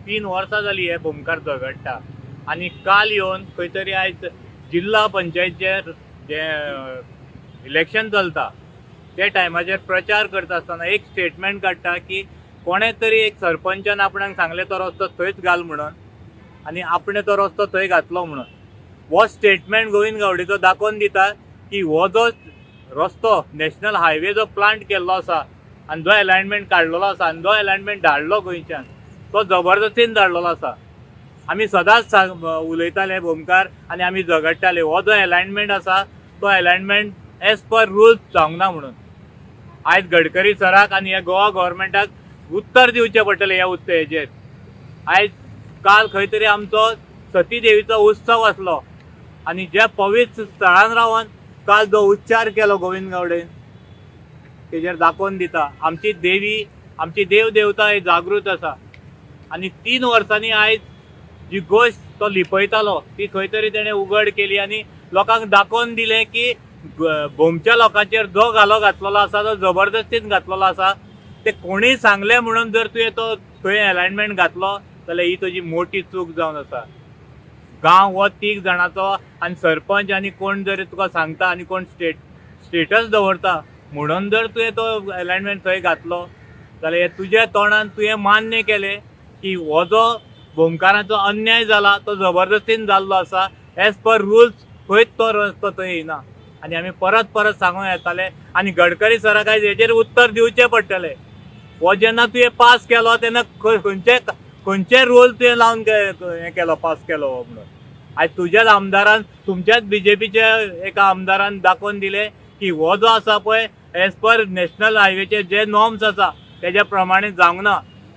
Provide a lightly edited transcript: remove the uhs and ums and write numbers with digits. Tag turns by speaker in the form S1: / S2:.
S1: 3 वर्सां जाली हे भोमकार झगडटा आनी काल येवन खंय तरी आयज जिल्हा पंचायतीचेर जे इलेक्शन चलता त्या टायमाचेर प्रचार करता आसतना एक स्टेटमेंट काडटा की कोणे तरी एक सरपंचान आपणाक सांगले तो रस्तो थंयच घाल म्हणून आनी आपणे तो रस्तो थंय घातलो म्हणून. हो स्टेटमेंट गोविंद गावडेचो दाखोवन दिता की हो जो रस्तो नॅशनल हायवे जो प्लांट केल्लो आसा आनी जो अलायनमेंट काडलेलो आसा आनी जो अलायनमेंट धाडलो गोंयच्यान तो जबरदस्तीन धाडलेलो आसा. आमी सदांच उलयताले भोमकार आनी आमी झगडटाले हो जो अलायनमेंट आसा तो अलायनमेंट एज पर रुल्स जावंक ना म्हणून. आयज गडकरी सराक आनी ह्या गोवा गव्हर्मेंटाक उत्तर दिवचें पडटलें ह्या हेजेर. आयज काल खंय तरी आमचो सती देवीचो उत्सव आसलो आनी ज्या पवित्र स्थळान रावन काल जो उच्चार केलो गोविंद गावडेन तेजेर दाखोवन दिता आमची देवी आमची देव देवता ही जागृत आसा. आनी 3 वर्सांनी आयज जी गोश्ट तो लिपयतालो ती खंय तरी तेणें उघड केली आनी लोकांक दाखोवन दिलें की भोमच्या लोकांचेर जो घालो घातलेलो आसा तो जबरदस्तीन घातलेलो आसा. ते कोणीय सांगलें म्हणून जर तुवें तो थंय अलायनमेंट घातलो जाल्यार ही तुजी मोठी चूक जावन आसा. गांव हो 3 जाणांचो आनी सरपंच आनी कोण जर तुका सांगता आनी कोण स्टेटस दवरता म्हणून जर तुवें तो अलायनमेंट थंय घातलो जाल्यार हे तुज्या तोंडान तुवें मान्य केलें की हो जो भोमकारांचो अन्याय जाला तो जबरदस्तीन जाल्लो आसा. एज पर रुल्स खंयच तो रस्तो थंय येयना आनी आमी परत परत सांगूं येताले आनी गडकरी सराक आयज हेजेर उत्तर दिवचें पडटलें. हो जेन्ना तुवें पास केलो तेन्ना खंयचे रूल तुवें लावन हें केलो पास केलो हो म्हणून. आयज तुज्याच आमदारान तुमच्याच बीजेपीच्या एका आमदारान दाखोवन दिलें की हो जो आसा पळय एज पर नॅशनल हायवेचे जे नॉर्म्स आसा तेज्या प्रमाणे जावंक ना